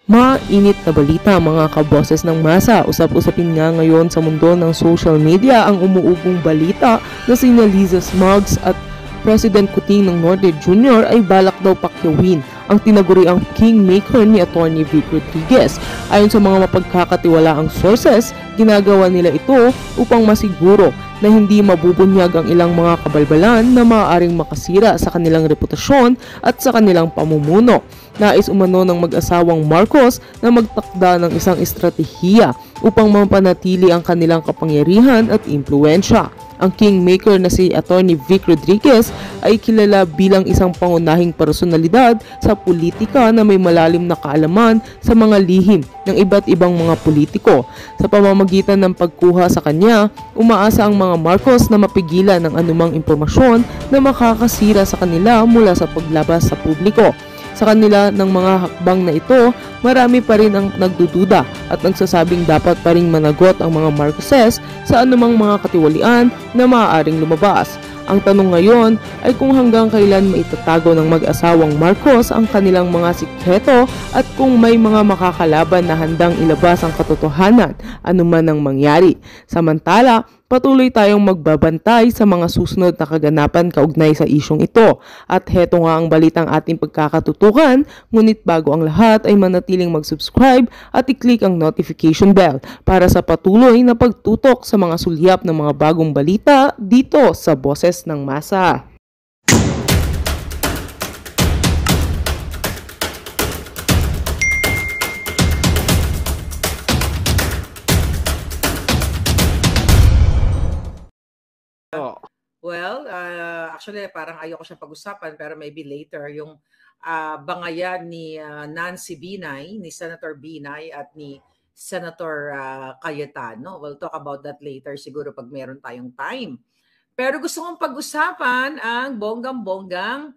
Mainit na balita mga kaboses ng masa. Usap-usapin nga ngayon sa mundo ng social media ang umuugong balita na sina Liza Smugs at President Kuting ng Norte Jr. ay balak daw pakyawin ang tinaguriang kingmaker ni Atty. Vic Rodriguez. Ayon sa mga mapagkakatiwalaang sources, ginagawa nila ito upang masiguro na hindi mabubunyag ang ilang mga kabalbalan na maaaring makasira sa kanilang reputasyon at sa kanilang pamumuno. Nais umano ng mag-asawang Marcos na magtakda ng isang estratehiya upang mapanatili ang kanilang kapangyarihan at impluensya. Ang kingmaker na si Atty. Vic Rodriguez ay kilala bilang isang pangunahing personalidad sa politika na may malalim na kaalaman sa mga lihim ng iba't ibang mga politiko. Sa pamamagitan ng pagkuha sa kanya, umaasa ang mga Marcos na mapigilan ang anumang impormasyon na makakasira sa kanila mula sa paglabas sa publiko. Sa kanila ng mga hakbang na ito, marami pa rin ang nagdududa at nagsasabing dapat pa rin managot ang mga Marcoses sa anumang mga katiwalian na maaaring lumabas. Ang tanong ngayon ay kung hanggang kailan maitatago ng mag-asawang Marcos ang kanilang mga sikreto at kung may mga makakalaban na handang ilabas ang katotohanan anuman ang mangyari. Samantala, patuloy tayong magbabantay sa mga susunod na kaganapan kaugnay sa isyong ito. At heto nga ang balitang ating pagkakatutukan, ngunit bago ang lahat ay manatiling mag-subscribe at i-click ang notification bell para sa patuloy na pagtutok sa mga sulyap ng mga bagong balita dito sa Boses ng Masa. Well, actually parang ayoko siyang pag-usapan pero maybe later yung bangayan ni Nancy Binay, ni Senator Binay at ni Senator Cayetano. We'll talk about that later siguro pag meron tayong time. Pero gusto kong pag-usapan ang bonggang-bonggang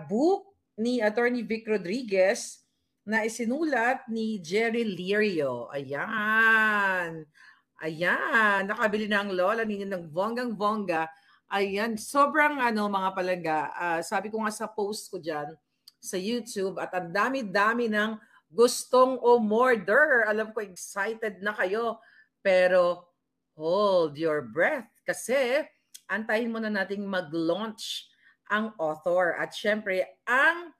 book ni Atty. Vic Rodriguez na isinulat ni Jerry Lirio. Ayan. Ayan, nakabili na ang lola ninyo ng bonggang-bongga. Ayan, sobrang mga palangga. Sabi ko nga sa post ko dyan sa YouTube at ang dami-dami ng gustong umorder. Alam ko excited na kayo. Pero hold your breath kasi antayin muna nating mag-launch ang author. At syempre, ang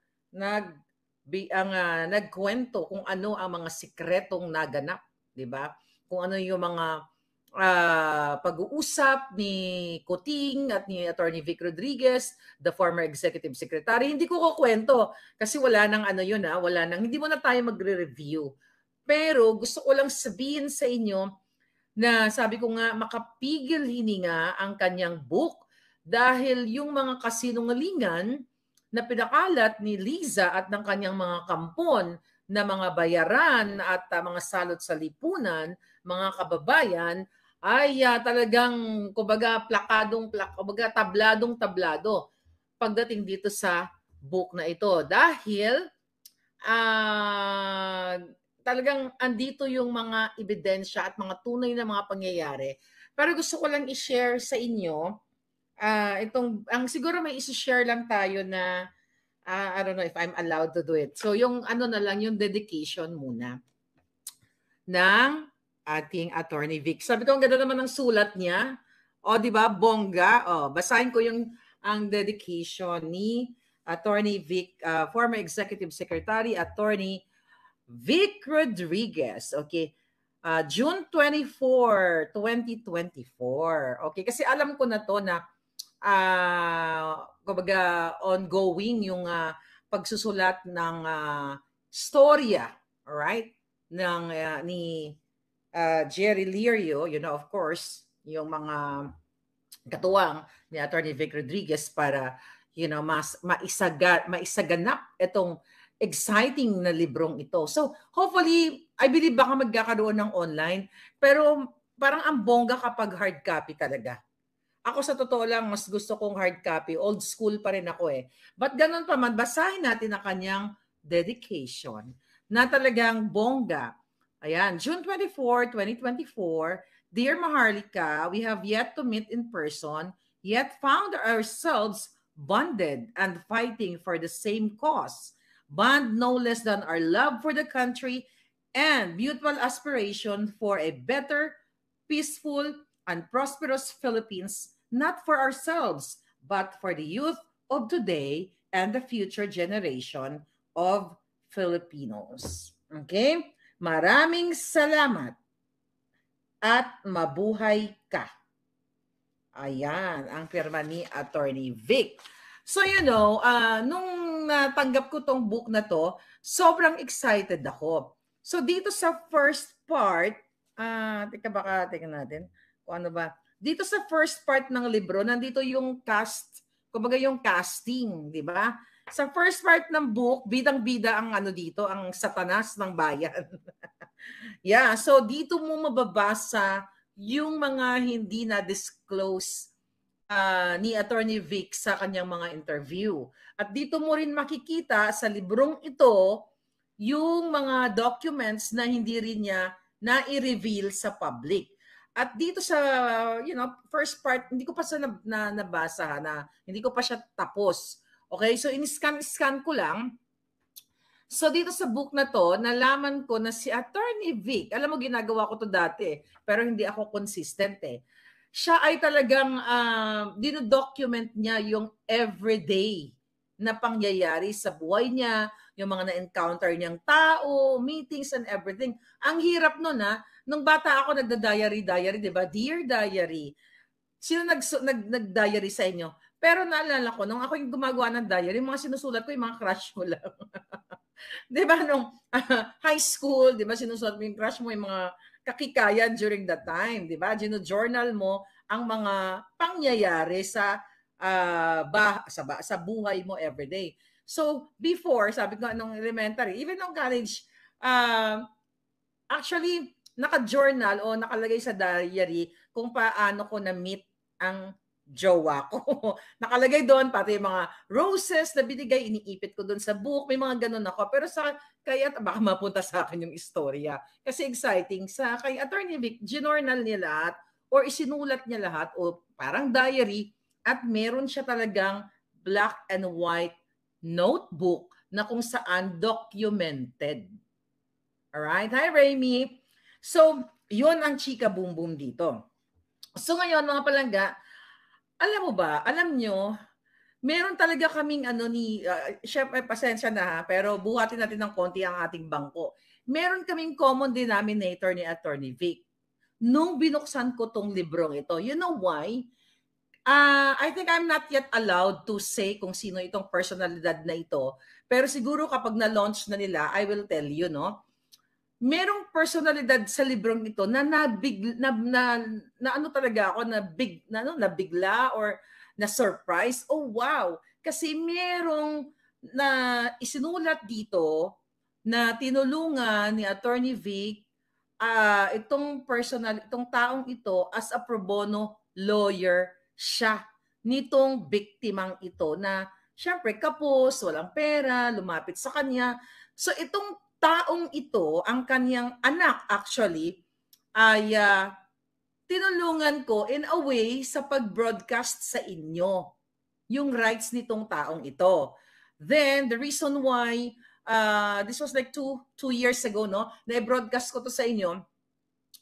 nagkwento kung ano ang mga sikretong naganap. Diba? Kung ano yung mga pag-uusap ni Kuting at ni Atty. Vic Rodriguez, the former executive secretary. Hindi ko kukwento kasi wala nang hindi mo na tayo magre-review. Pero gusto ko lang sabihin sa inyo na sabi ko nga makapigil hininga ang kanyang book dahil yung mga kasinungalingan na pinakalat ni Liza at ng kanyang mga kampon na mga bayaran at mga salot sa lipunan, mga kababayan, ay talagang tabladong-tablado pagdating dito sa book na ito. Dahil talagang andito yung mga ebidensya at mga tunay na mga pangyayari. Pero gusto ko lang i-share sa inyo, siguro may i-share lang tayo na I don't know if I'm allowed to do it. So yung yung dedication muna ng ating Atty. Vic. Sabi ko, ang ganda naman ng sulat niya. O, di ba? Bongga. O, basahin ko ang dedication ni Atty. Vic, former Executive Secretary, Atty. Vic Rodriguez. Okay. June 24, 2024. Okay. Kasi alam ko na to na kumbaga ongoing yung pagsusulat ng storya, alright, ng ni Jerry Lirio, of course, yung mga katuwang ni Atty. Vic Rodriguez para maisaganap itong exciting na librong ito. So hopefully, I believe baka magkakaroon ng online, pero parang ang bongga kapag hard copy talaga. Ako sa totoo lang, mas gusto kong hard copy. Old school pa rin ako eh. But ganun pa man, basahin natin ang kanyang dedication na talagang bongga. Ayan, June 24, 2024, Dear Maharlika, we have yet to meet in person, yet found ourselves bonded and fighting for the same cause. bond no less than our love for the country and mutual aspiration for a better, peaceful, and prosperous Philippines, not for ourselves, but for the youth of today and the future generation of Filipinos. Okay? Maraming salamat at mabuhay ka. Ayan, ang pirma ni Attorney Vic. So, nung natanggap ko tong book na to, sobrang excited ako. So, dito sa first part, teka natin, kung ano ba. Dito sa first part ng libro, nandito yung cast, kumbaga yung casting, di ba? Sa first part ng book, bidang-bida ang dito, ang satanas ng bayan. Yeah, so dito mo mababasa yung mga hindi na-disclose ni Attorney Vic sa kanyang mga interview. At dito mo rin makikita sa librong ito yung mga documents na hindi rin niya na-i-reveal sa public. At dito sa first part, hindi ko pa siya nabasa, hindi ko pa siya tapos. Okay, so in-scan ko lang. So dito sa book na to, nalaman ko na si Attorney Vic, alam mo ginagawa ko to dati, pero hindi ako consistent eh. Siya ay talagang dinodocument niya yung everyday na pangyayari sa buhay niya, yung mga na-encounter niyang tao, meetings and everything. Ang hirap nun nung bata ako nagda-diary, di ba? Dear Diary. Sino nag-diary sa inyo? Pero naalala ko, nung ako yung gumagawa ng diary, mga sinusulat ko yung mga crush mo lang. Di ba nung high school, di ba sinusulat mo yung crush mo, yung mga kakikayan during that time, di ba? Gino-journal mo ang mga pangyayari sa buhay mo everyday. So, before, sabi ko nung elementary, even nung college, actually, naka-journal o nakalagay sa diary kung paano ko na-meet ang jowa ko. Nakalagay doon, pati yung mga roses na binigay, iniipit ko doon sa book, may mga ganun ako. Pero kaya baka mapunta sa akin yung istorya. Kasi exciting. Kay Attorney Vic, ginornal niya lahat or isinulat niya lahat o parang diary at meron siya talagang black and white notebook na kung saan documented. Alright? Hi, Raymi. So, yun ang chika boom boom dito. So ngayon, mga palangga, alam nyo, meron talaga kaming syempre pasensya na pero buhatin natin ng konti ang ating bangko. Meron kaming common denominator ni Attorney Vic. Nung binuksan ko tong librong ito, you know why? I think I'm not yet allowed to say kung sino itong personalidad na ito. Pero siguro kapag na-launch na nila, I will tell you, no? Merong personalidad sa librong ito na talaga ako nabigla or na surprise. Oh wow, kasi merong na isinulat dito na tinulungan ni Attorney Vic itong taong ito as a pro bono lawyer siya nitong biktimang ito na syempre kapos, walang pera, lumapit sa kanya. So itong taong ito, ang kanyang anak actually, ay tinulungan ko in a way sa pag-broadcast sa inyo yung rights nitong taong ito. Then, the reason why, this was like two years ago, no? Na-broadcast ko to sa inyo.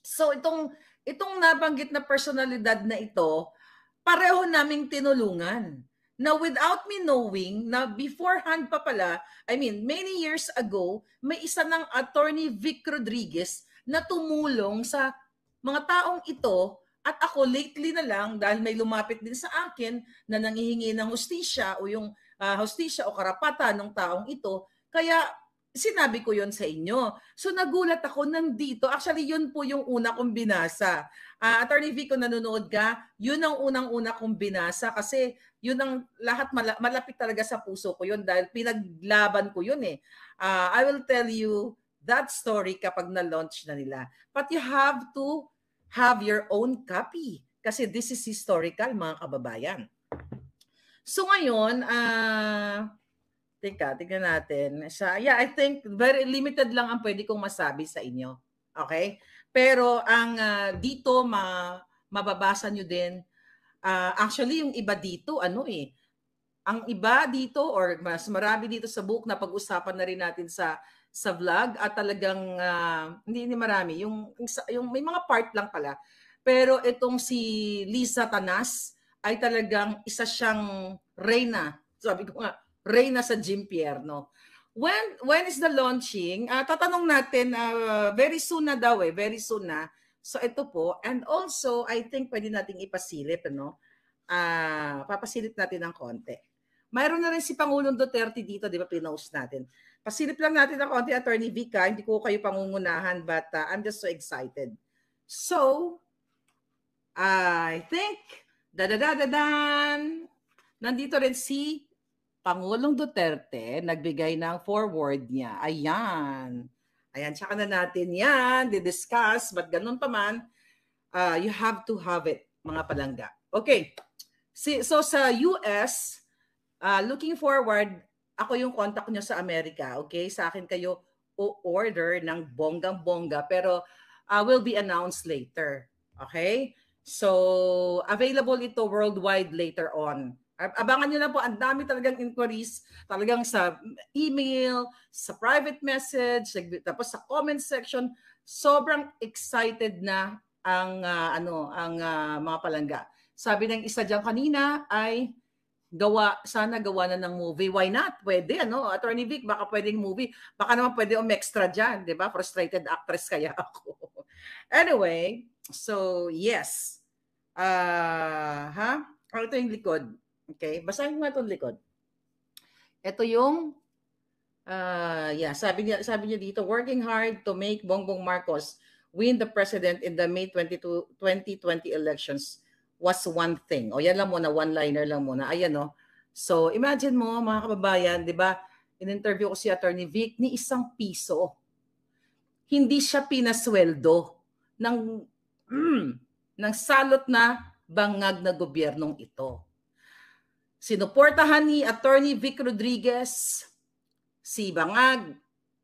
So, itong nabanggit na personalidad na ito, pareho naming tinulungan. Now, without me knowing na beforehand pa pala, many years ago, may isa ng Attorney Vic Rodriguez na tumulong sa mga taong ito at ako lately na lang dahil may lumapit din sa akin na nanghihingi ng hustisya o yung hustisya o karapatan ng taong ito. Kaya sinabi ko yon sa inyo. So nagulat ako nandito. Actually, yun po yung una kong binasa. Attorney Vic, kung nanonood ka, yun ang unang-una kong binasa kasi yun ang lahat malapit talaga sa puso ko yun dahil pinaglaban ko yun eh. I will tell you that story kapag na-launch na nila. But you have to have your own copy kasi this is historical, mga kababayan. So ngayon, tingnan natin. I think very limited lang ang pwede kong masabi sa inyo. Okay? Pero ang dito mababasa nyo din, actually yung iba dito, Ang iba dito or mas marami dito sa book na pag-usapan na rin natin sa vlog at talagang hindi marami, yung may mga part lang pala. Pero itong si Lisa Tanas ay talagang isa siyang reyna. Sabi ko nga, reyna sa Gimpierno. When is the launching? Tatanong natin, very soon na daw very soon na. So ito po, and also I think pwede nating ipasilip, no? Papasilip natin ng konti. Mayroon na rin si Pangulong Duterte dito, di ba, pinost natin. Pasilip lang natin ng konti, Attorney Vic, hindi ko kayo pangungunahan, but I'm just so excited. So, I think, nandito rin si Pangulong Duterte, nagbigay ng forward niya. Ayan. Ayan, tsaka na natin yan, didiscuss, but ganun pa man, you have to have it, mga palangga. Okay, so sa US, looking forward, ako yung contact nyo sa Amerika, okay? Sa akin kayo o-order ng bonggang-bongga, pero will be announced later, okay? So, available ito worldwide later on. Abangan nyo na po, ang dami talagang inquiries, talagang sa email, sa private message, tapos sa comment section, sobrang excited na ang mga palangga. Sabi ng isa diyan kanina ay sana gawa na ng movie. Why not? Pwede, ano? Attorney Vic, baka pwedeng movie. Baka naman pwede extra dyan, di ba? Frustrated actress kaya ako. Anyway, so yes. Ito yung likod. Okay? Basahin mo nga itong likod. Ito yung sabi niya dito, working hard to make Bongbong Marcos win the president in the May 2020 elections was one thing. O yan lang muna, one-liner lang muna. Ayan o. So imagine mo mga kababayan, di ba, in-interview ko si Attorney Vic, ni ₱1. Hindi siya pinasweldo ng salot na bangag na gobyernong ito. Sinuportahan ni Attorney Vic Rodriguez si Bangag.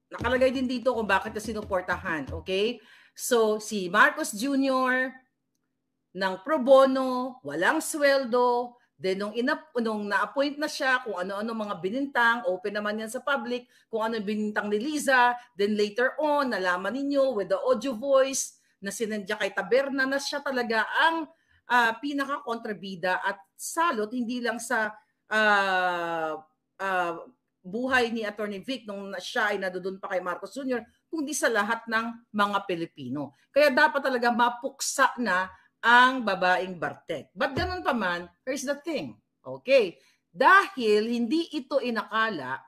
Nakalagay din dito kung bakit na sinuportahan. Okay? So si Marcos Jr., ng pro bono, walang sweldo, then nung na-appoint na siya, kung ano-ano mga binintang, open naman yan sa public, kung ano binintang ni Liza, then later on, nalaman ninyo with the audio voice na sinendya kay Taberna na siya talaga ang pinaka-kontrabida at salot, hindi lang sa buhay ni Attorney Vic nung siya ay nadudun pa kay Marcos Jr., kundi sa lahat ng mga Pilipino. Kaya dapat talaga mapuksa na ang babaeng Bartek. But ganun pa man, here's the thing. Okay. Dahil hindi ito inakala,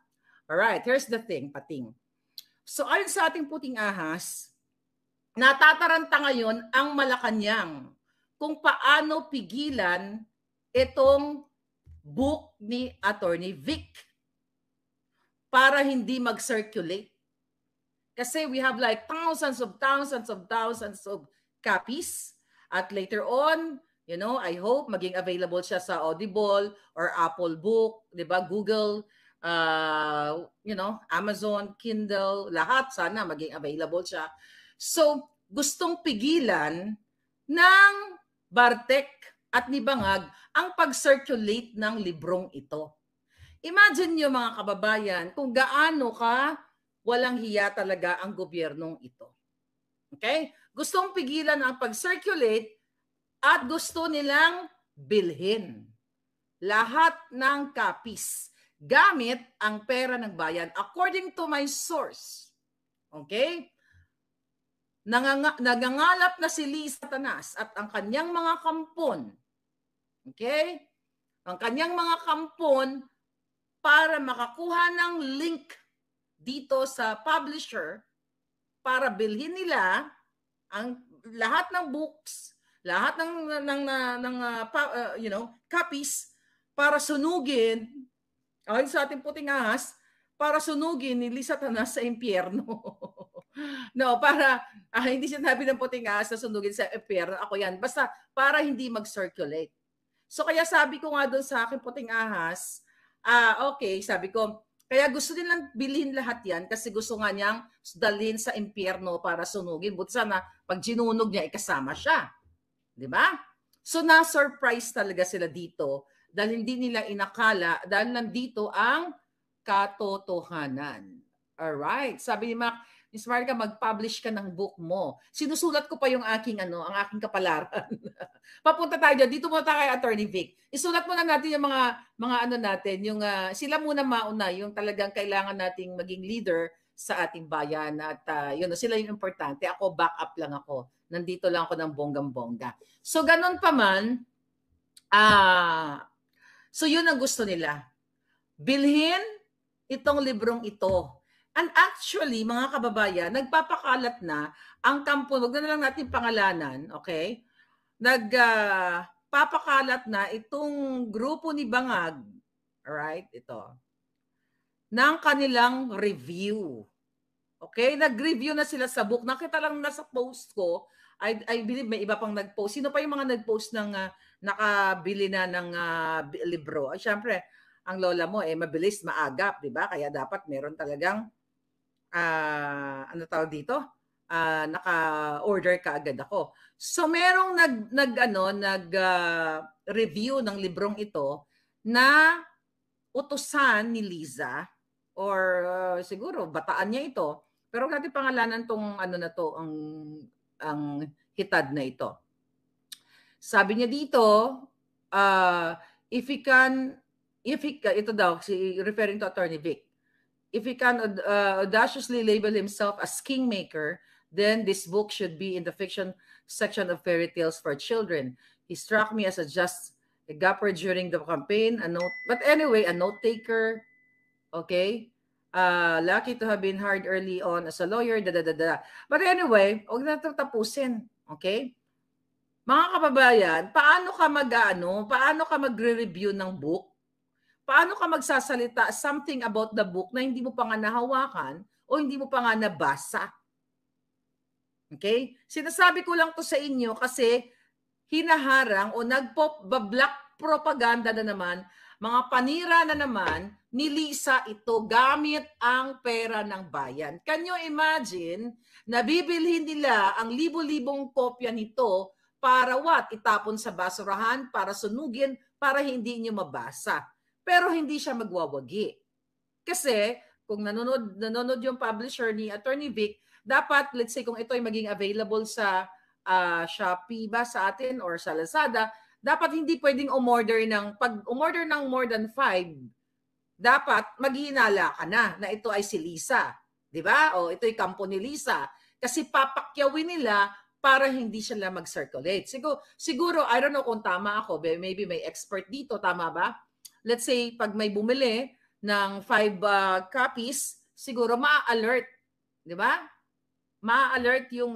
alright, here's the thing, pating. So ayon sa ating puting ahas, natataranta ngayon ang Malacanang kung paano pigilan itong book ni Attorney Vic para hindi mag-circulate. Kasi we have like thousands of copies. At later on, you know, I hope maging available siya sa Audible or Apple Book, 'di ba? Google, Amazon, Kindle, lahat sana maging available siya. So, gustong pigilan ng Bartek at ni Bangag ang pag-circulate ng librong ito. Imagine niyo mga kababayan kung gaano ka walang hiya talaga ang gobyernong ito. Okay? Gustong pigilan ang pag-circulate at gusto nilang bilhin lahat ng copies gamit ang pera ng bayan. According to my source, okay? Nagangalap na si Lisa Tanas at ang kanyang mga kampon, okay? Ang kanyang mga kampon para makakuha ng link dito sa publisher para bilhin nila ang lahat ng books, lahat ng copies para sunugin, ayon sa ating puting ahas, para sunugin ni Lisa Tanas sa impyerno. No, para hindi sinabi ng puting ahas na sunugin sa impyerno. Ako yan. Basta para hindi mag-circulate. So kaya sabi ko nga doon sa aking puting ahas, okay, sabi ko, kaya gusto nilang bilhin lahat yan kasi gusto nga niyang dalhin sa impyerno para sunugin. Buti sana pag ginunog niya, ikasama siya. Di ba? So na-surprise talaga sila dito dahil hindi nila inakala dahil nandito ang katotohanan. Alright. Sabi ni Mac, Miss Marga, mag-publish ka ng book mo. Sinusulat ko pa yung aking ang aking kapalaran. Papunta tayo dyan. Dito muna tayo kay Attorney Vic. Isulat muna natin yung mga ano natin, yung sila muna mauna, yung talagang kailangan nating maging leader sa ating bayan at yun, sila yung importante. Ako, back up lang ako. Nandito lang ako ng bonggang-bongga. So, ganun pa man, so yun ang gusto nila. Bilhin itong librong ito. And actually, mga kababayan, nagpapakalat na ang kampo, wag na lang natin pangalanan, okay? Nagpapakalat na itong grupo ni Bangag, alright, ito, ng kanilang review. Okay? Nag-review na sila sa book. Nakita lang na sa post ko, I believe may iba pang nag-post. Sino pa yung mga nag-post ng nakabili na ng libro? Ay, syempre, ang lola mo, mabilis, maagap, di ba? Kaya dapat meron talagang ano tawag dito? Naka-order ka agad ako. So merong nag-review ng librong ito na utusan ni Liza or siguro bataan niya ito. Pero natin pangalanan tong ano na to, ang hitad na ito. Sabi niya dito, ito daw, referring to Attorney Vic, if he can audaciously label himself as kingmaker, then this book should be in the fiction section of fairy tales for children. He struck me as a gapper during the campaign, but anyway, a note taker, okay? Lucky to have been hard early on as a lawyer, But anyway, huwag na ito tapusin, okay? Mga kababayan, paano ka magre-review ng book? Paano ka magsasalita something about the book na hindi mo pa nga nahawakan o hindi mo pa nga nabasa? Okay? Sinasabi ko lang to sa inyo kasi hinaharang o nagpo-black propaganda na naman, mga panira na naman, ni Liza ito gamit ang pera ng bayan. Can you imagine, nabibilhin nila ang libo-libong kopya nito para what? Itapon sa basurahan, para sunugin, para hindi nyo mabasa. Pero hindi siya magwawagi. Kasi kung nanonood yung publisher ni Attorney Vic, dapat, let's say, kung ito ay maging available sa Shopee ba sa atin or sa Lazada, dapat hindi pwedeng pag-umorder ng more than 5, dapat maghinala ka na ito ay si Liza. Di ba? O ito ay kampo ni Liza. Kasi papakyawin nila para hindi sila mag-circulate. Siguro, I don't know kung tama ako, maybe may expert dito, tama ba? Let's say, pag may bumili ng 5 copies, siguro ma-alert. Di ba? Ma-alert yung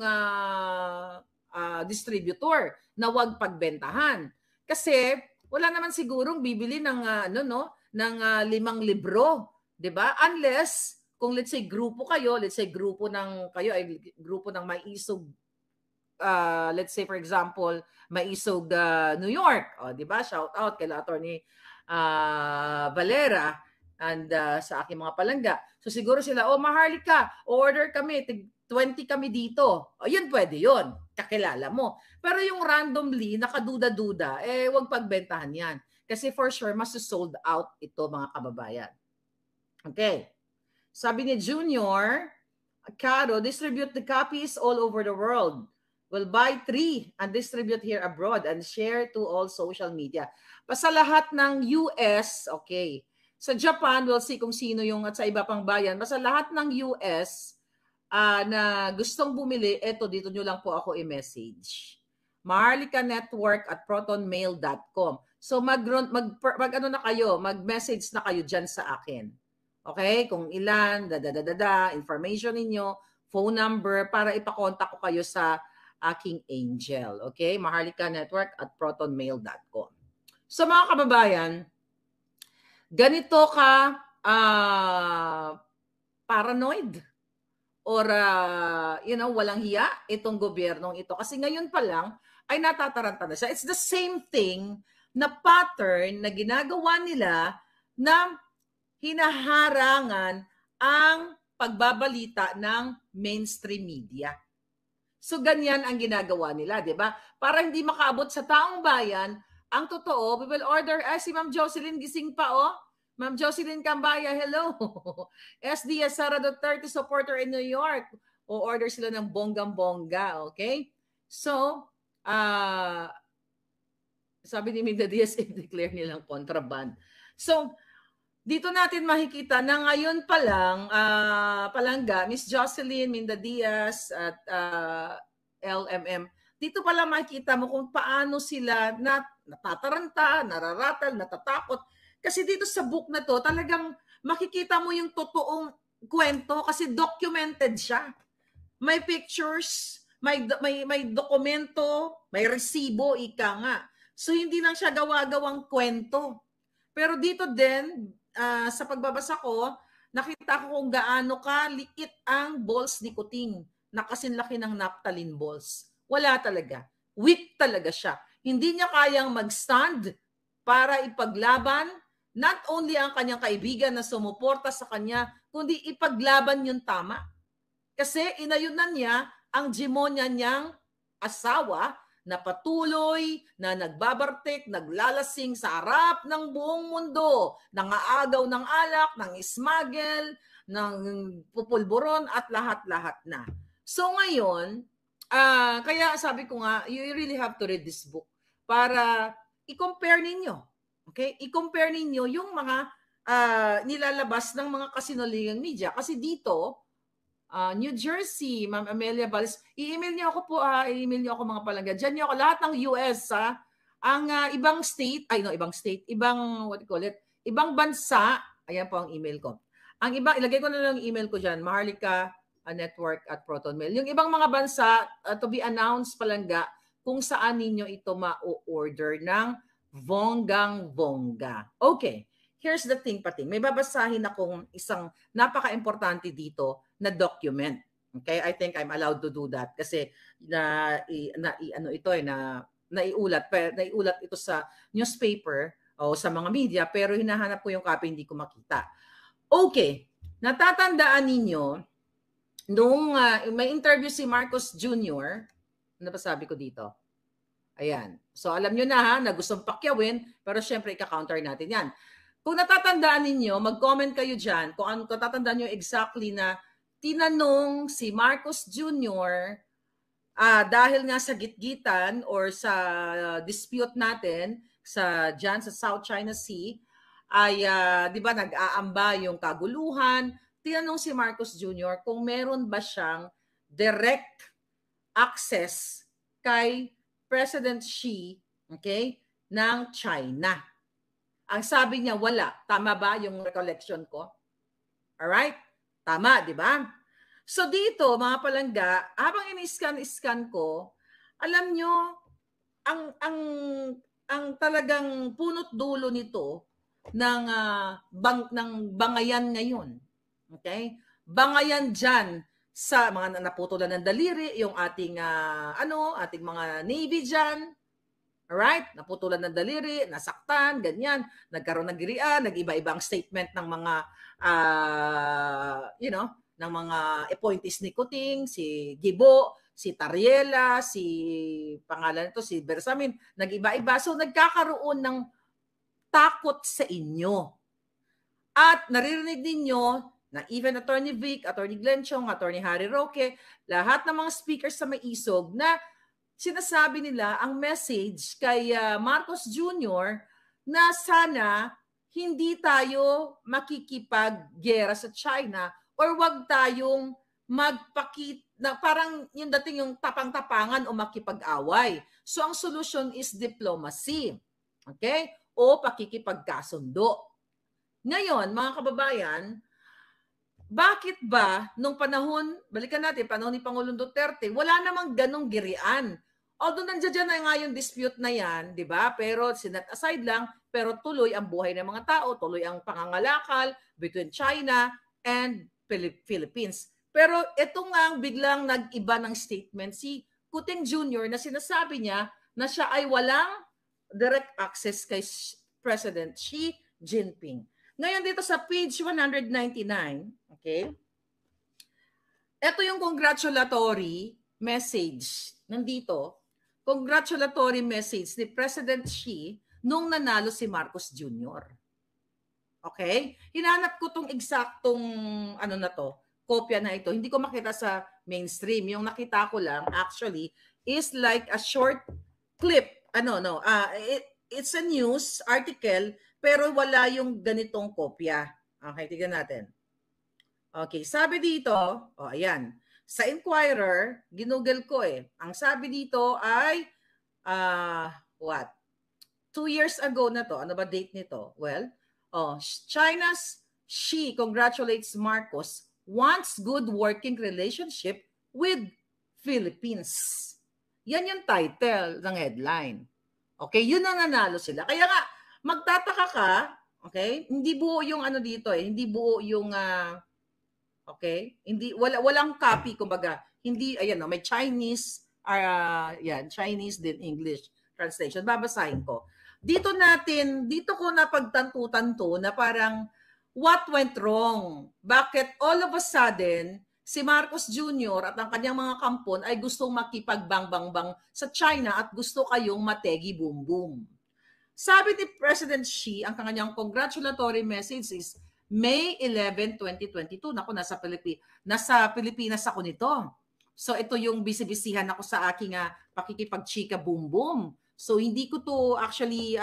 distributor na huwag pagbentahan. Kasi wala naman sigurong bibili ng 5 libro. Di ba? Unless, kung let's say grupo kayo, kayo ay grupo ng Maisog, let's say for example, Maisog New York. O, di ba? Shout out kay Attorney Valera and sa aking mga palangga. So siguro sila, Maharlika, order kami, 20 kami dito. O yun, pwede yun. Kakilala mo. Pero yung randomly, nakaduda-duda, wag pagbentahan yan. Kasi for sure, mas sold out ito, mga kababayan. Okay. Sabi ni Junior, Caro, distribute the copies all over the world. We'll buy 3 and distribute here abroad and share to all social media. Sa lahat ng US, okay. Sa Japan, we'll see kung sino yung at sa iba pang bayan. Basta lahat ng US na gustong bumili, dito nyo lang po ako i-message. Maharlika Network at protonmail.com. So mag-message na kayo dyan sa akin. Okay? Kung ilan, information ninyo, phone number, para ipakontak ko kayo sa aking angel. Okay? Maharlika Network at protonmail.com. So mga kababayan, ganito ka paranoid or walang hiya itong gobyernong ito. Kasi ngayon pa lang ay natataranta na siya. It's the same thing na pattern na ginagawa nila na hinaharangan ang pagbabalita ng mainstream media. So ganyan ang ginagawa nila, 'di ba? Para hindi makaabot sa taong bayan ang totoo, we will order, si Ma'am Jocelyn gising pa, oh. Ma'am Jocelyn Cambaya, hello. SDS Sara Duterte supporter in New York. O order sila ng bonggang-bongga, okay? So, sabi ni Minda Diaz, i-declare nilang contraband. So, dito natin makikita na ngayon pa lang, palangga, Miss Jocelyn, Minda Diaz, at LMM, dito pala makikita mo kung paano sila natataranta, nararatal, natatakot. Kasi dito sa book na to, talagang makikita mo yung totoong kwento kasi documented siya. May pictures, may dokumento, may resibo, ika nga. So hindi lang siya gawa-gawang kwento. Pero dito din, sa pagbabasa ko, nakita ko kung gaano liit ang balls ni Kuting na kasinlaki ng naphthalene balls. Wala talaga. Weak talaga siya. Hindi niya kayang mag-stand para ipaglaban not only ang kanyang kaibigan na sumuporta sa kanya, kundi ipaglaban yung tama. Kasi inayunan niya ang demonya niyang asawa na patuloy na nagbabartik, naglalasing sa harap ng buong mundo, nangaagaw ng alak, ng smuggle, ng pupulburon at lahat-lahat na. So ngayon, kaya sabi ko nga, you really have to read this book para i-compare ninyo. Okay? I-compare ninyo yung mga nilalabas ng mga kasinungalingang media. Kasi dito, New Jersey, Ma'am Amelia Valles, i-email niyo ako po, i-email niyo ako mga palangga. Diyan niyo ako, lahat ng US, ang ibang state, ibang, what do you call it, ibang bansa, ayan po ang email ko. Ang ibang, ilagay ko na lang yung email ko dyan, Maharlika Network at Proton Mail. Yung ibang mga bansa, to be announced palangga, kung saan ninyo ito ma-order ng bonggang-bongga. Okay, here's the thing, Pating. May babasahin akong isang napaka-importante dito na document. Okay, I think I'm allowed to do that kasi naiulat ito sa newspaper o sa mga media pero hinahanap ko yung copy, hindi ko makita. Okay, natatandaan ninyo nung may interview si Marcos Jr., ano ba sabi ko dito? Ayan. So alam nyo na na gustong pakyawin, pero syempre ika-counter natin yan. Kung natatandaan ninyo, mag-comment kayo dyan kung natatandaan nyo exactly na tinanong si Marcos Jr. Dahil nga sa gitgitan or sa dispute natin dyan sa South China Sea, ay di ba nag-aamba yung kaguluhan, tinanong si Marcos Jr. kung meron ba siyang direct access kay President Xi, okay, ng China. Ang sabi niya, wala. Tama ba yung recollection ko? Alright? Tama, di ba? So dito, mga palangga, habang ini-scan ko, alam nyo, ang talagang punot dulo nito ng bangayan ngayon. Okay? Bangayan dyan sa mga naputulan ng daliri, yung ating ating mga Navy dyan. Alright? Naputulan ng daliri, nasaktan, ganyan. Nagkaroon ng girian, nag-iba-ibang statement ng mga ng mga appointees ni Kuting, si Gibo, si Tariela, si Bersamin, nag-iba-iba. So nagkakaroon ng takot sa inyo. At naririnig ninyo na even Attorney Vic, Attorney Glenn Chong, Attorney Harry Roque, lahat ng mga speakers sa may isog na sinasabi nila ang message kay Marcos Jr. na sana hindi tayo makikipaggera sa China or wag tayong na parang yung dating yung tapang-tapangan o makipag-away. So ang solution is diplomacy. Okay? O pakikipagkasundo. Ngayon, mga kababayan, bakit ba nung panahon, balikan natin, panahon ni Pangulong Duterte, wala namang ganong girian. Although nandiyan na nga yung dispute na yan, di ba? Pero sinet aside lang, pero tuloy ang buhay ng mga tao, tuloy ang pangangalakal between China and Philippines. Pero ito nga biglang nag-iba ng statement si Kuting Jr. na sinasabi niya na siya ay walang direct access kay President Xi Jinping. Ngayon dito sa page 199, okay? Ito yung congratulatory message nandito congratulatory message ni President Xi nung nanalo si Marcos Jr. Okay? Hinanap ko tong eksaktong ano na to, kopya na ito. Hindi ko makita sa mainstream. Yung nakita ko lang actually is like a short clip. It's a news article pero wala yung ganitong kopya. Okay, tignan natin. Okay, sabi dito, ayan. Sa Inquirer, ginugol ko Ang sabi dito ay, 2 years ago na to. Ano ba date nito? Well, China's Xi congratulates Marcos, wants good working relationship with Philippines. Yan yung title ng headline. Okay, yun ang nanalo sila. Kaya nga, magtataka ka, okay? Hindi buo yung ano dito hindi buo yung okay? Hindi walang copy kumbaga. Hindi may Chinese Chinese din English translation. Babasahin ko. Dito ko napagtanto na parang what went wrong? Bakit all of a sudden si Marcos Jr. at ang kanyang mga kampon ay gustong makipagbangbang sa China at gusto kayong mategi boom boom. Sabi ni President Xi, ang kanyang congratulatory message is May 11, 2022. Naku, nasa Pilipinas ako nito. So ito yung bisibisihan ako sa aking pakikipag-chika boom boom. So hindi ko to actually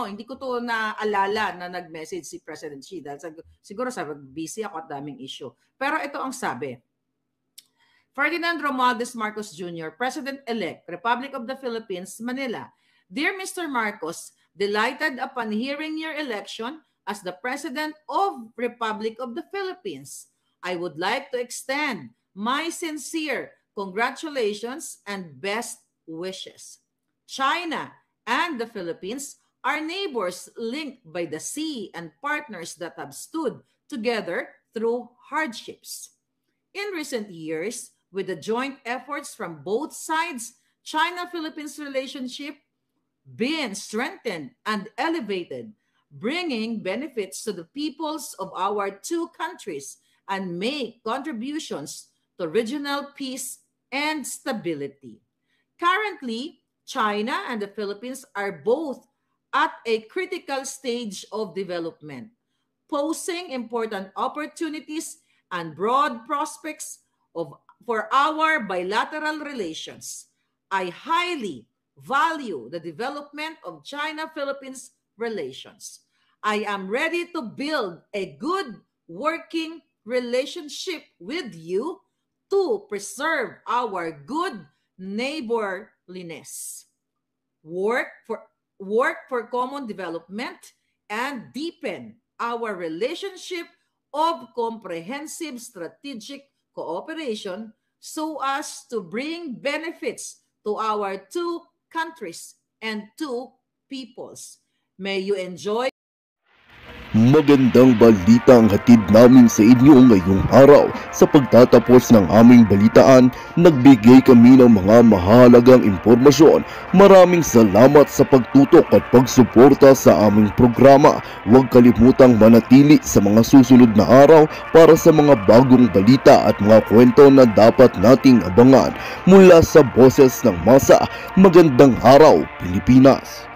hindi ko to naalala na nag-message si President Xi dahil siguro busy ako at daming issue. Pero ito ang sabi. Ferdinand Romualdez Marcos Jr., President-elect, Republic of the Philippines, Manila. Dear Mr. Marcos, delighted upon hearing your election as the President of Republic of the Philippines. I would like to extend my sincere congratulations and best wishes. China and the Philippines are neighbors linked by the sea and partners that have stood together through hardships. In recent years, with the joint efforts from both sides, China-Philippines relationship been strengthened and elevated, bringing benefits to the peoples of our two countries and make contributions to regional peace and stability. Currently, China and the Philippines are both at a critical stage of development, posing important opportunities and broad prospects for our bilateral relations. I highly value the development of China-Philippines relations. I am ready to build a good working relationship with you to preserve our good neighborliness, work for common development, and deepen our relationship of comprehensive strategic cooperation so as to bring benefits to our two countries and two peoples. May you enjoy. Magandang balita ang hatid namin sa inyo ngayong araw. Sa pagtatapos ng aming balitaan, nagbigay kami ng mga mahalagang impormasyon. Maraming salamat sa pagtutok at pagsuporta sa aming programa. Huwag kalimutang manatili sa mga susunod na araw para sa mga bagong balita at mga kwento na dapat nating abangan. Mula sa Boses ng Masa, magandang araw, Pilipinas!